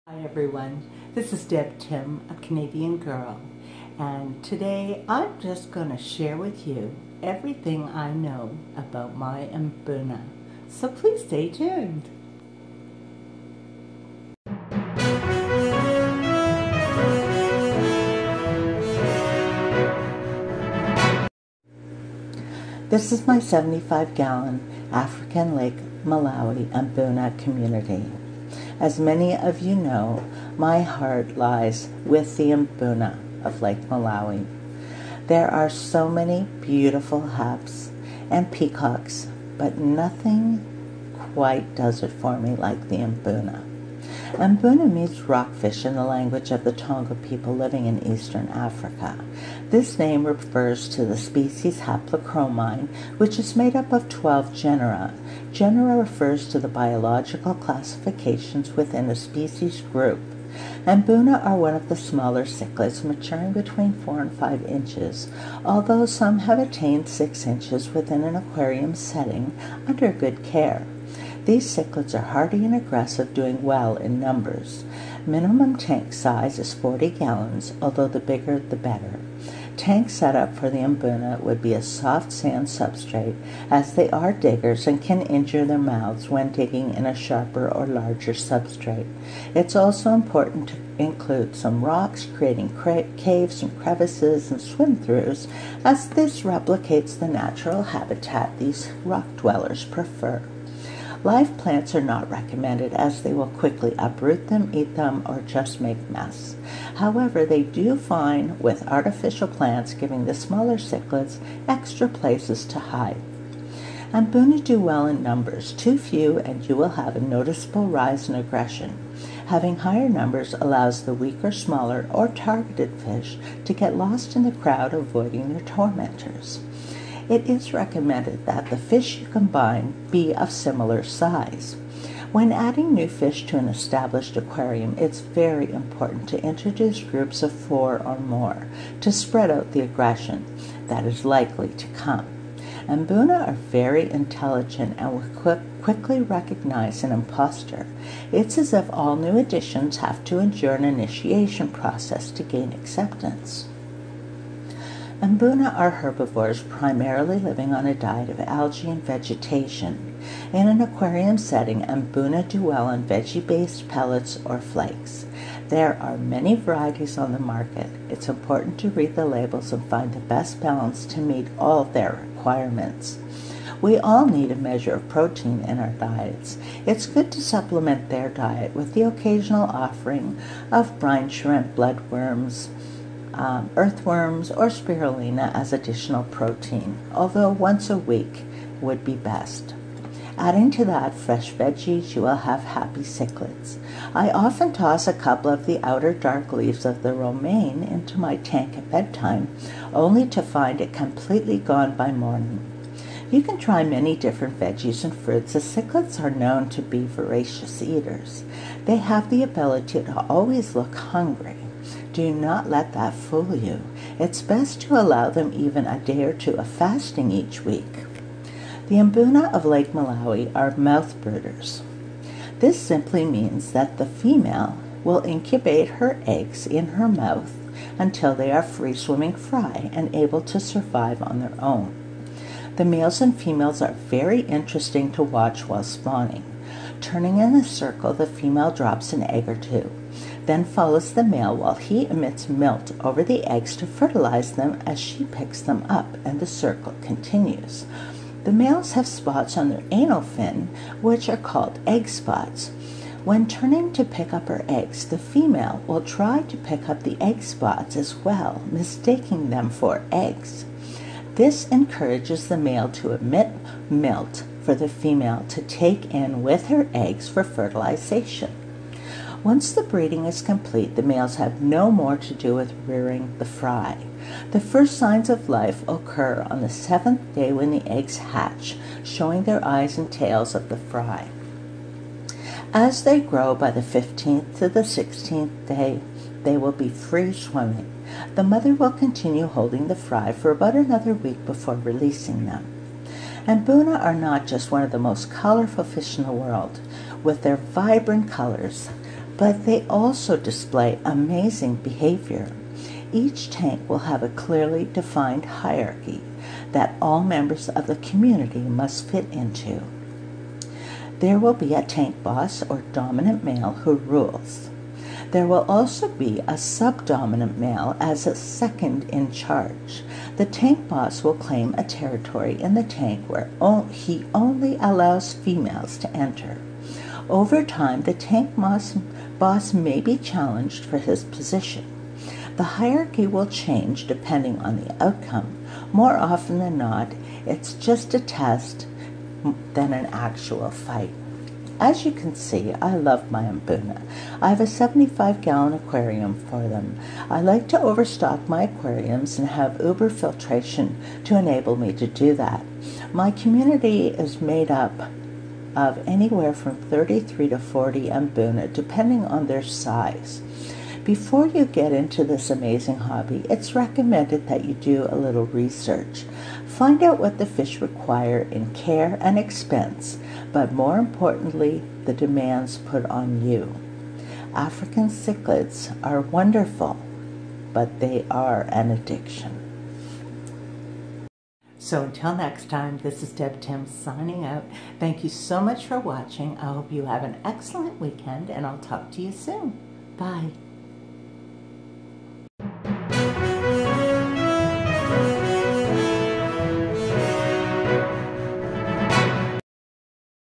Hi everyone, this is Deb Tim, a Canadian girl, and today I'm just going to share with you everything I know about my Mbuna. So please stay tuned. This is my 75-gallon African Lake Malawi Mbuna community. As many of you know, my heart lies with the Mbuna of Lake Malawi. There are so many beautiful haps and peacocks, but nothing quite does it for me like the Mbuna. Mbuna means rockfish in the language of the Tonga people living in eastern Africa. This name refers to the species Haplochromine, which is made up of 12 genera. Genera refers to the biological classifications within a species group. Mbuna are one of the smaller cichlids, maturing between 4 and 5 inches, although some have attained 6 inches within an aquarium setting under good care. These cichlids are hardy and aggressive, doing well in numbers. Minimum tank size is 40 gallons, although the bigger the better. Tank setup for the Mbuna would be a soft sand substrate, as they are diggers and can injure their mouths when digging in a sharper or larger substrate. It's also important to include some rocks, creating caves and crevices and swim-throughs, as this replicates the natural habitat these rock dwellers prefer. Live plants are not recommended, as they will quickly uproot them, eat them, or just make mess. However, they do fine with artificial plants, giving the smaller cichlids extra places to hide. Mbuna do well in numbers. Too few and you will have a noticeable rise in aggression. Having higher numbers allows the weaker, smaller, or targeted fish to get lost in the crowd, avoiding their tormentors. It is recommended that the fish you combine be of similar size. When adding new fish to an established aquarium, it's very important to introduce groups of 4 or more to spread out the aggression that is likely to come. Mbuna are very intelligent and will quickly recognize an imposter. It's as if all new additions have to endure an initiation process to gain acceptance. Mbuna are herbivores, primarily living on a diet of algae and vegetation. In an aquarium setting, Mbuna do well on veggie-based pellets or flakes. There are many varieties on the market. It's important to read the labels and find the best balance to meet all their requirements. We all need a measure of protein in our diets. It's good to supplement their diet with the occasional offering of brine shrimp, bloodworms, earthworms, or spirulina as additional protein, although once a week would be best. Adding to that fresh veggies, you will have happy cichlids. I often toss a couple of the outer dark leaves of the romaine into my tank at bedtime, only to find it completely gone by morning. You can try many different veggies and fruits, as cichlids are known to be voracious eaters. They have the ability to always look hungry. Do not let that fool you. It's best to allow them even a day or two of fasting each week. The Mbuna of Lake Malawi are mouth brooders. This simply means that the female will incubate her eggs in her mouth until they are free-swimming fry and able to survive on their own. The males and females are very interesting to watch while spawning. Turning in a circle, the female drops an egg or two, then follows the male while he emits milt over the eggs to fertilize them as she picks them up, and the circle continues. The males have spots on their anal fin, which are called egg spots. When turning to pick up her eggs, the female will try to pick up the egg spots as well, mistaking them for eggs. This encourages the male to emit milt for the female to take in with her eggs for fertilization. Once the breeding is complete, the males have no more to do with rearing the fry. The first signs of life occur on the 7th day when the eggs hatch, showing their eyes and tails of the fry. As they grow, by the 15th to the 16th day, they will be free swimming. The mother will continue holding the fry for about another week before releasing them. Mbuna are not just one of the most colorful fish in the world. With their vibrant colors, but they also display amazing behavior. Each tank will have a clearly defined hierarchy that all members of the community must fit into. There will be a tank boss or dominant male who rules. There will also be a subdominant male as a second in charge. The tank boss will claim a territory in the tank where he only allows females to enter. Over time, the tank boss may be challenged for his position. The hierarchy will change depending on the outcome. More often than not, it's just a test than an actual fight. As you can see, I love my Mbuna. I have a 75-gallon aquarium for them. I like to overstock my aquariums and have Uber filtration to enable me to do that. My community is made up of anywhere from 33 to 40 Mbuna, depending on their size. Before you get into this amazing hobby, it's recommended that you do a little research. Find out what the fish require in care and expense, but more importantly, the demands put on you. African cichlids are wonderful, but they are an addiction. So until next time, this is Deb Tim signing out. Thank you so much for watching. I hope you have an excellent weekend, and I'll talk to you soon. Bye.